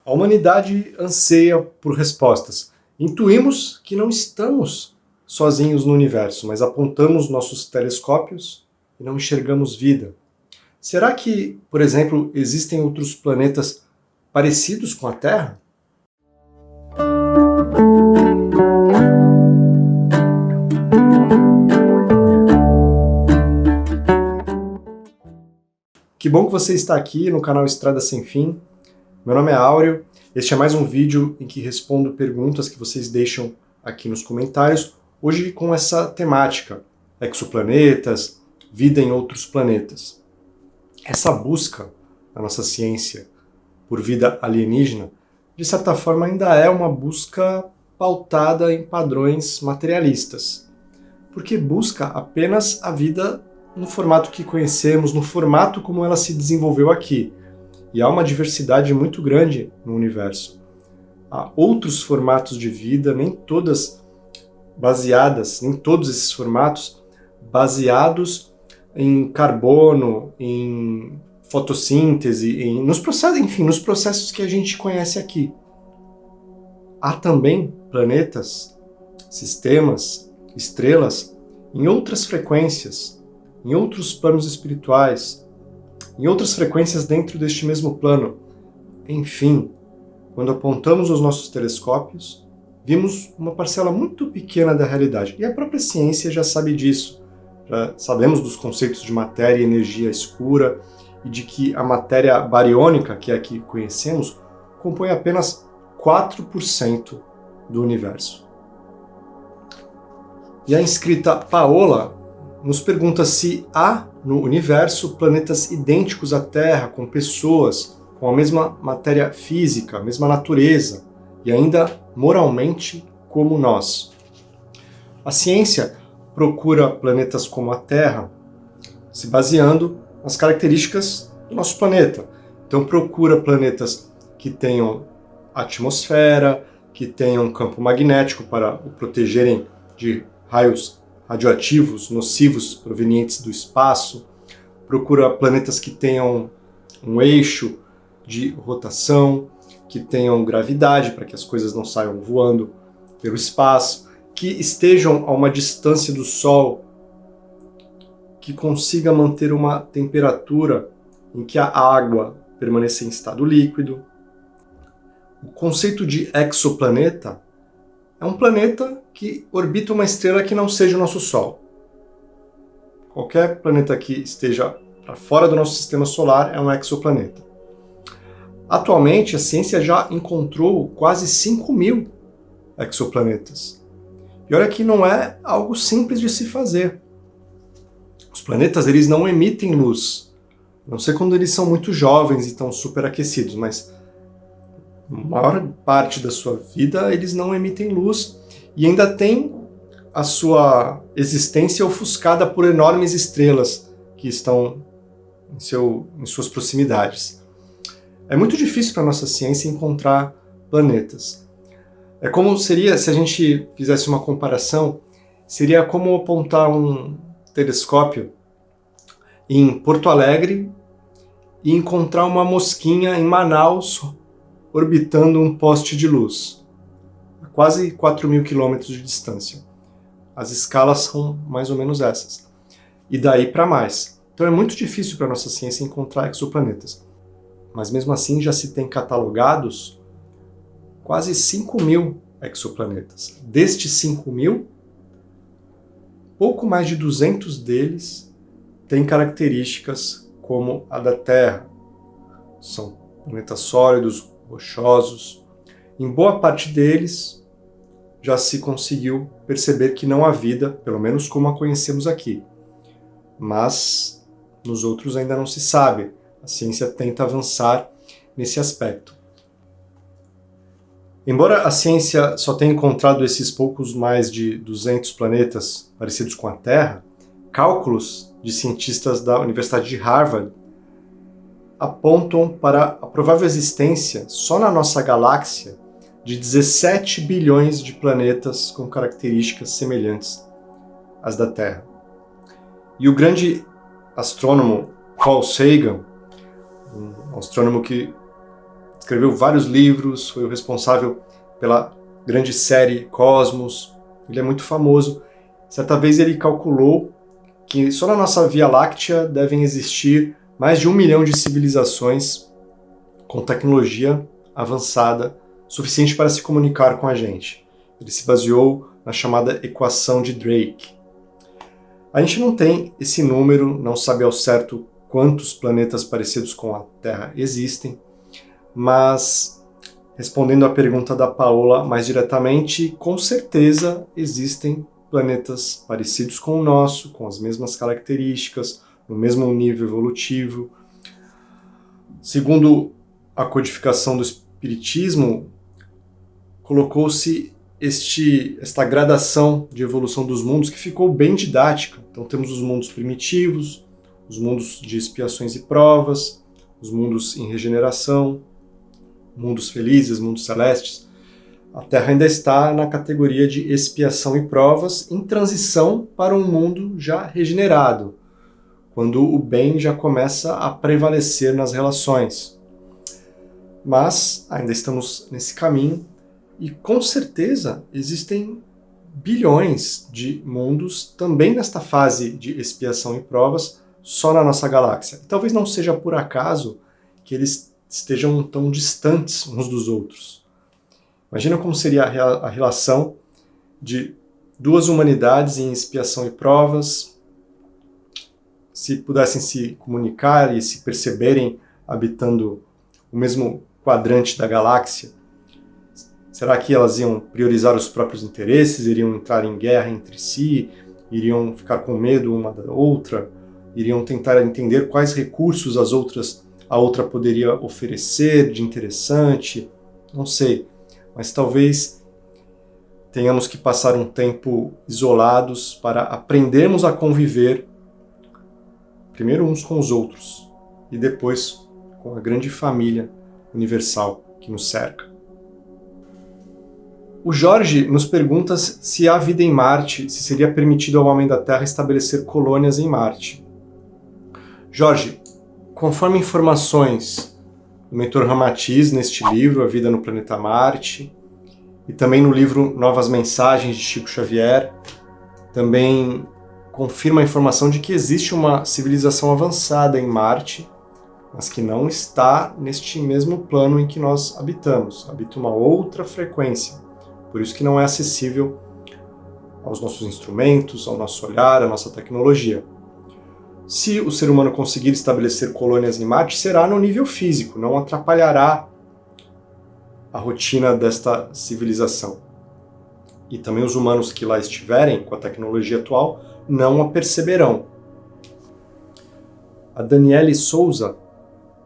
A humanidade anseia por respostas. Intuímos que não estamos sozinhos no universo, mas apontamos nossos telescópios e não enxergamos vida. Será que, por exemplo, existem outros planetas parecidos com a Terra? Que bom que você está aqui no canal Estrada Sem Fim. Meu nome é Áureo, este é mais um vídeo em que respondo perguntas que vocês deixam aqui nos comentários, hoje com essa temática, exoplanetas, vida em outros planetas. Essa busca da nossa ciência por vida alienígena, de certa forma ainda é uma busca pautada em padrões materialistas, porque busca apenas a vida no formato que conhecemos, no formato como ela se desenvolveu aqui. E há uma diversidade muito grande no universo. Há outros formatos de vida, nem todos esses formatos baseados em carbono, em fotossíntese, nos processos que a gente conhece aqui. Há também planetas, sistemas, estrelas em outras frequências, em outros planos espirituais, em outras frequências dentro deste mesmo plano. Enfim, quando apontamos os nossos telescópios, vimos uma parcela muito pequena da realidade. E a própria ciência já sabe disso. Já sabemos dos conceitos de matéria e energia escura e de que a matéria bariônica, que é a que conhecemos, compõe apenas 4% do universo. E a inscrita Paola nos pergunta se há no universo planetas idênticos à Terra, com pessoas, com a mesma matéria física, a mesma natureza, e ainda moralmente como nós. A ciência procura planetas como a Terra, se baseando nas características do nosso planeta. Então procura planetas que tenham atmosfera, que tenham campo magnético para o protegerem de raios radioativos, nocivos, provenientes do espaço, procura planetas que tenham um eixo de rotação, que tenham gravidade para que as coisas não saiam voando pelo espaço, que estejam a uma distância do Sol, que consiga manter uma temperatura em que a água permaneça em estado líquido. O conceito de exoplaneta é um planeta que orbita uma estrela que não seja o nosso Sol. Qualquer planeta que esteja para fora do nosso sistema solar é um exoplaneta. Atualmente, a ciência já encontrou quase 5.000 exoplanetas. E olha que não é algo simples de se fazer. Os planetas, eles não emitem luz. A não sei quando eles são muito jovens e estão superaquecidos, mas a maior parte da sua vida eles não emitem luz e ainda tem a sua existência ofuscada por enormes estrelas que estão em suas proximidades. É muito difícil para a nossa ciência encontrar planetas. É como seria, se a gente fizesse uma comparação, seria como apontar um telescópio em Porto Alegre e encontrar uma mosquinha em Manaus orbitando um poste de luz, a quase 4.000 quilômetros de distância. As escalas são mais ou menos essas. E daí para mais. Então é muito difícil para a nossa ciência encontrar exoplanetas. Mas mesmo assim já se tem catalogados quase 5.000 exoplanetas. Destes 5.000, pouco mais de 200 deles têm características como a da Terra. São planetas sólidos, rochosos. Em boa parte deles já se conseguiu perceber que não há vida, pelo menos como a conhecemos aqui. Mas nos outros ainda não se sabe. A ciência tenta avançar nesse aspecto. Embora a ciência só tenha encontrado esses poucos mais de 200 planetas parecidos com a Terra, cálculos de cientistas da Universidade de Harvard apontam para a provável existência, só na nossa galáxia, de 17 bilhões de planetas com características semelhantes às da Terra. E o grande astrônomo Carl Sagan, um astrônomo que escreveu vários livros, foi o responsável pela grande série Cosmos, ele é muito famoso. Certa vez ele calculou que só na nossa Via Láctea devem existir mais de 1 milhão de civilizações com tecnologia avançada suficiente para se comunicar com a gente. Ele se baseou na chamada equação de Drake. A gente não tem esse número, não sabe ao certo quantos planetas parecidos com a Terra existem, mas, respondendo à pergunta da Paola mais diretamente, com certeza existem planetas parecidos com o nosso, com as mesmas características, no mesmo nível evolutivo. Segundo a codificação do Espiritismo, colocou-se esta gradação de evolução dos mundos que ficou bem didática. Então temos os mundos primitivos, os mundos de expiações e provas, os mundos em regeneração, mundos felizes, mundos celestes. A Terra ainda está na categoria de expiação e provas, em transição para um mundo já regenerado, quando o bem já começa a prevalecer nas relações. Mas ainda estamos nesse caminho e com certeza existem bilhões de mundos também nesta fase de expiação e provas só na nossa galáxia. E talvez não seja por acaso que eles estejam tão distantes uns dos outros. Imagina como seria a relação de duas humanidades em expiação e provas, se pudessem se comunicar e se perceberem habitando o mesmo quadrante da galáxia. Será que elas iam priorizar os próprios interesses, iriam entrar em guerra entre si, iriam ficar com medo uma da outra, iriam tentar entender quais recursos a outra poderia oferecer de interessante? Não sei, mas talvez tenhamos que passar um tempo isolados para aprendermos a conviver, primeiro uns com os outros e depois com a grande família universal que nos cerca. O Jorge nos pergunta se há vida em Marte, se seria permitido ao homem da Terra estabelecer colônias em Marte. Jorge, conforme informações do mentor Ramatiz neste livro, A Vida no Planeta Marte, e também no livro Novas Mensagens de Chico Xavier, também confirma a informação de que existe uma civilização avançada em Marte, mas que não está neste mesmo plano em que nós habitamos, habita uma outra frequência. Por isso que não é acessível aos nossos instrumentos, ao nosso olhar, à nossa tecnologia. Se o ser humano conseguir estabelecer colônias em Marte, será no nível físico, não atrapalhará a rotina desta civilização. E também os humanos que lá estiverem, com a tecnologia atual, não a perceberão. A Daniele Souza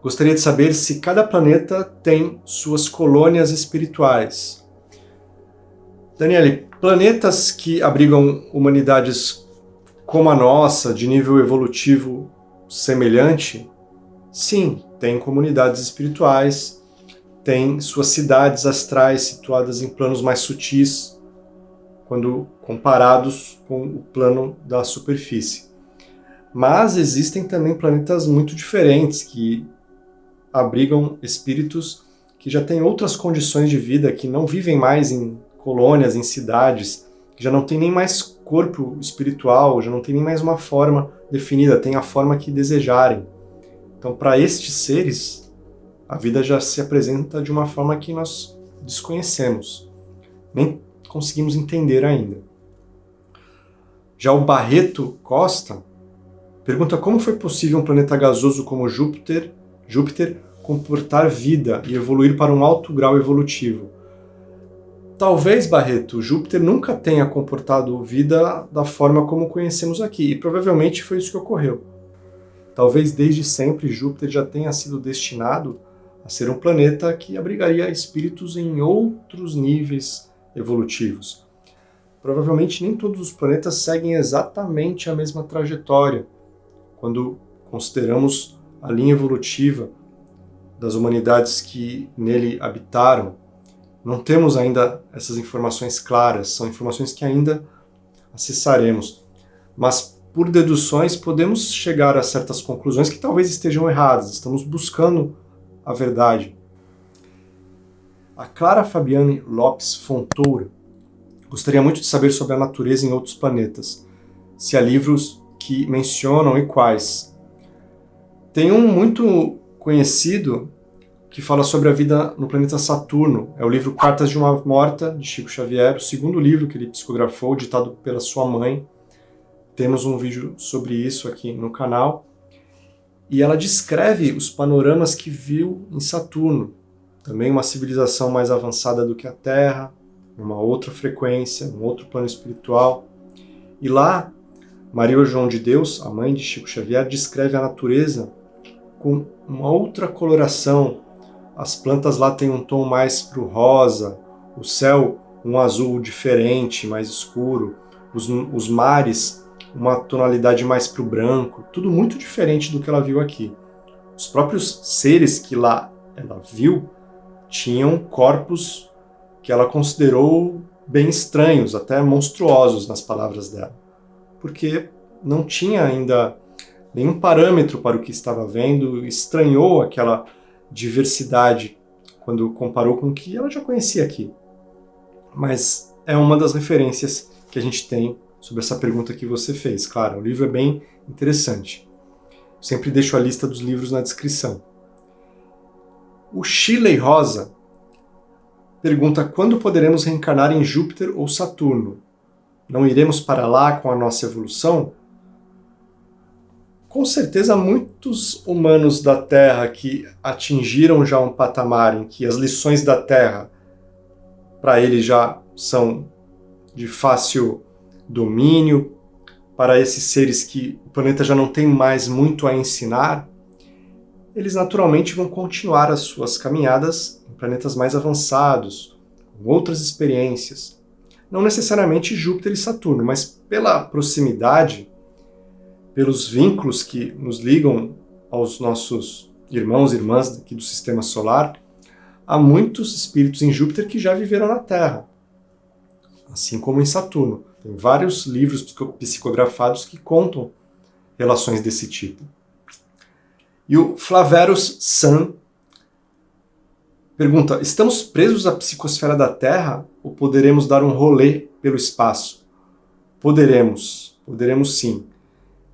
gostaria de saber se cada planeta tem suas colônias espirituais. Daniele, planetas que abrigam humanidades como a nossa, de nível evolutivo semelhante, sim, tem comunidades espirituais, tem suas cidades astrais situadas em planos mais sutis, quando comparados com o plano da superfície. Mas existem também planetas muito diferentes, que abrigam espíritos que já têm outras condições de vida, que não vivem mais em colônias, em cidades, que já não tem nem mais corpo espiritual, já não tem nem mais uma forma definida, tem a forma que desejarem. Então, para estes seres, a vida já se apresenta de uma forma que nós desconhecemos, nem conseguimos entender ainda. Já o Barreto Costa pergunta como foi possível um planeta gasoso como Júpiter comportar vida e evoluir para um alto grau evolutivo. Talvez, Barreto, Júpiter nunca tenha comportado vida da forma como conhecemos aqui, e provavelmente foi isso que ocorreu. Talvez desde sempre Júpiter já tenha sido destinado a ser um planeta que abrigaria espíritos em outros níveis evolutivos. Provavelmente nem todos os planetas seguem exatamente a mesma trajetória, quando consideramos a linha evolutiva das humanidades que nele habitaram. Não temos ainda essas informações claras, são informações que ainda acessaremos. Mas, por deduções, podemos chegar a certas conclusões que talvez estejam erradas, estamos buscando a verdade. A Clara Fabiane Lopes Fontoura gostaria muito de saber sobre a natureza em outros planetas. Se há livros que mencionam e quais. Tem um muito conhecido que fala sobre a vida no planeta Saturno. É o livro Cartas de uma Morta, de Chico Xavier, o segundo livro que ele psicografou, ditado pela sua mãe. Temos um vídeo sobre isso aqui no canal. E ela descreve os panoramas que viu em Saturno. Também uma civilização mais avançada do que a Terra, numa outra frequência, um outro plano espiritual. E lá, Maria João de Deus, a mãe de Chico Xavier, descreve a natureza com uma outra coloração. As plantas lá têm um tom mais pro rosa, o céu um azul diferente, mais escuro, os mares uma tonalidade mais pro branco, tudo muito diferente do que ela viu aqui. Os próprios seres que lá ela viu tinham corpos que ela considerou bem estranhos, até monstruosos nas palavras dela, porque não tinha ainda nenhum parâmetro para o que estava vendo, estranhou aquela diversidade quando comparou com o que ela já conhecia aqui. Mas é uma das referências que a gente tem sobre essa pergunta que você fez. Claro, o livro é bem interessante. Eu sempre deixo a lista dos livros na descrição. O Shirley Rosa pergunta quando poderemos reencarnar em Júpiter ou Saturno? Não iremos para lá com a nossa evolução? Com certeza, muitos humanos da Terra que atingiram já um patamar em que as lições da Terra para eles já são de fácil domínio, para esses seres que o planeta já não tem mais muito a ensinar, eles naturalmente vão continuar as suas caminhadas em planetas mais avançados, com outras experiências. Não necessariamente Júpiter e Saturno, mas pela proximidade, pelos vínculos que nos ligam aos nossos irmãos e irmãs aqui do Sistema Solar, há muitos espíritos em Júpiter que já viveram na Terra, assim como em Saturno. Tem vários livros psicografados que contam relações desse tipo. E o Flaverus San pergunta, estamos presos à psicosfera da Terra ou poderemos dar um rolê pelo espaço? Poderemos sim.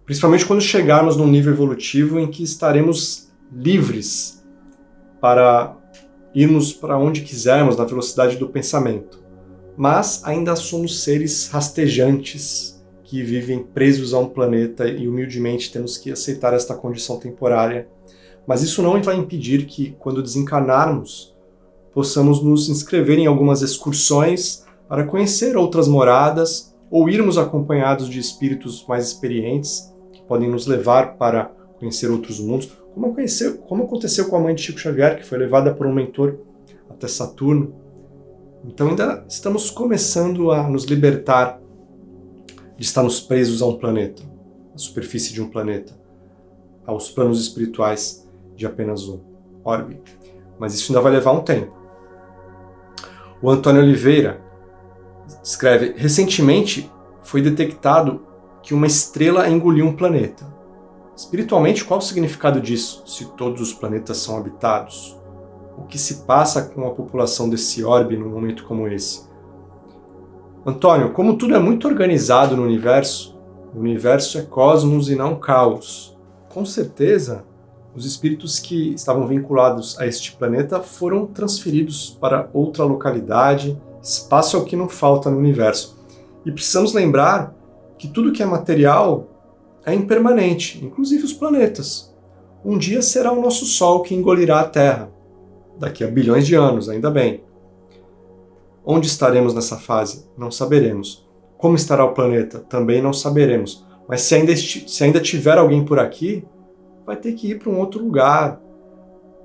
Principalmente quando chegarmos num nível evolutivo em que estaremos livres para irmos para onde quisermos na velocidade do pensamento. Mas ainda somos seres rastejantes que vivem presos a um planeta e humildemente temos que aceitar esta condição temporária. Mas isso não vai impedir que, quando desencarnarmos, possamos nos inscrever em algumas excursões para conhecer outras moradas ou irmos acompanhados de espíritos mais experientes que podem nos levar para conhecer outros mundos, como aconteceu com a mãe de Chico Xavier, que foi levada por um mentor até Saturno. Então ainda estamos começando a nos libertar de estarmos presos a um planeta, à superfície de um planeta, aos planos espirituais de apenas um orbe. Mas isso ainda vai levar um tempo. O Antônio Oliveira escreve, recentemente foi detectado que uma estrela engoliu um planeta. Espiritualmente, qual o significado disso, se todos os planetas são habitados? O que se passa com a população desse orbe num momento como esse? Antônio, como tudo é muito organizado no universo, o universo é cosmos e não caos. Com certeza, os espíritos que estavam vinculados a este planeta foram transferidos para outra localidade, espaço é o que não falta no universo. E precisamos lembrar que tudo que é material é impermanente, inclusive os planetas. Um dia será o nosso Sol que engolirá a Terra. Daqui a bilhões de anos, ainda bem. Onde estaremos nessa fase? Não saberemos. Como estará o planeta? Também não saberemos. Mas se ainda tiver alguém por aqui, vai ter que ir para um outro lugar.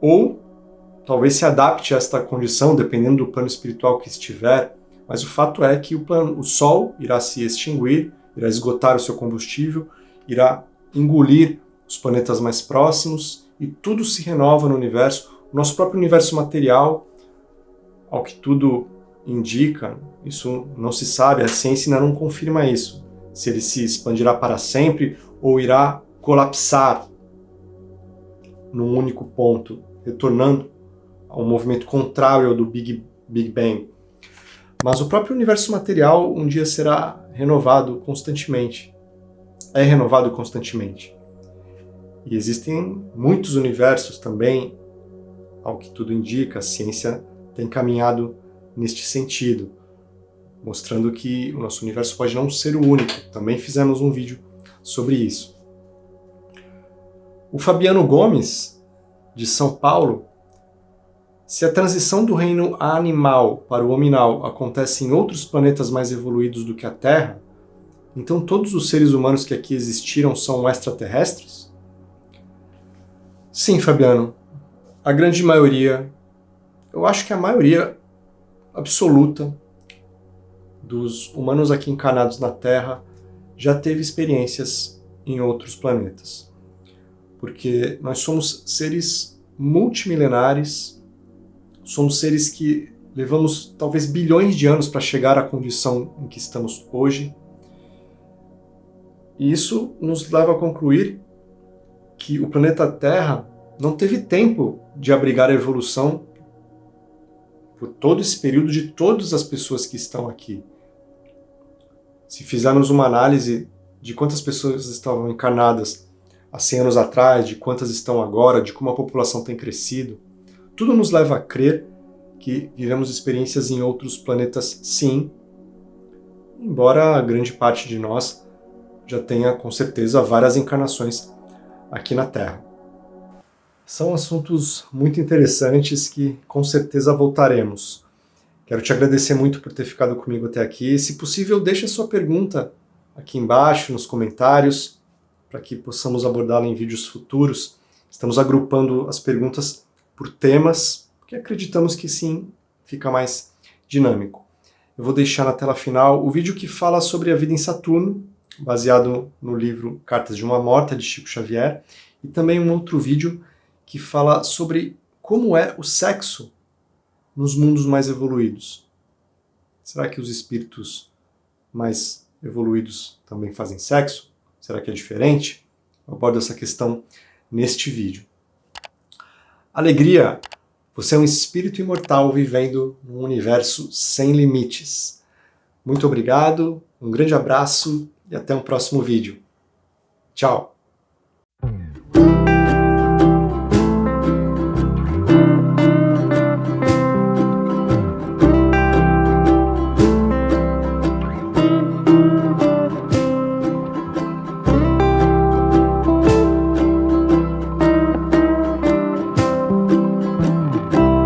Ou talvez se adapte a esta condição, dependendo do plano espiritual que estiver. Mas o fato é que o Sol irá se extinguir, irá esgotar o seu combustível, irá engolir os planetas mais próximos e tudo se renova no universo. O nosso próprio universo material, ao que tudo indica, isso não se sabe, a ciência ainda não confirma isso, se ele se expandirá para sempre ou irá colapsar num único ponto, retornando um movimento contrário ao do Big Bang. Mas o próprio universo material um dia será renovado constantemente. É renovado constantemente. E existem muitos universos também, ao que tudo indica, a ciência tem caminhado neste sentido, mostrando que o nosso universo pode não ser o único. Também fizemos um vídeo sobre isso. O Fabiano Gomes, de São Paulo, se a transição do reino animal para o hominal acontece em outros planetas mais evoluídos do que a Terra, então todos os seres humanos que aqui existiram são extraterrestres? Sim, Fabiano. A grande maioria, eu acho que a maioria absoluta dos humanos aqui encarnados na Terra já teve experiências em outros planetas. Porque nós somos seres multimilenares, somos seres que levamos talvez bilhões de anos para chegar à condição em que estamos hoje. E isso nos leva a concluir que o planeta Terra não teve tempo de abrigar a evolução por todo esse período de todas as pessoas que estão aqui. Se fizermos uma análise de quantas pessoas estavam encarnadas há 100 anos atrás, de quantas estão agora, de como a população tem crescido, tudo nos leva a crer que vivemos experiências em outros planetas, sim, embora a grande parte de nós já tenha, com certeza, várias encarnações aqui na Terra. São assuntos muito interessantes que, com certeza, voltaremos. Quero te agradecer muito por ter ficado comigo até aqui. Se possível, deixe a sua pergunta aqui embaixo, nos comentários, para que possamos abordá-la em vídeos futuros. Estamos agrupando as perguntas por temas, porque acreditamos que sim, fica mais dinâmico. Eu vou deixar na tela final o vídeo que fala sobre a vida em Saturno, baseado no livro Cartas de uma Morta, de Chico Xavier, e também um outro vídeo que fala sobre como é o sexo nos mundos mais evoluídos. Será que os espíritos mais evoluídos também fazem sexo? Será que é diferente? Eu abordo essa questão neste vídeo. Alegria! Você é um espírito imortal vivendo num universo sem limites. Muito obrigado, um grande abraço e até um próximo vídeo. Tchau!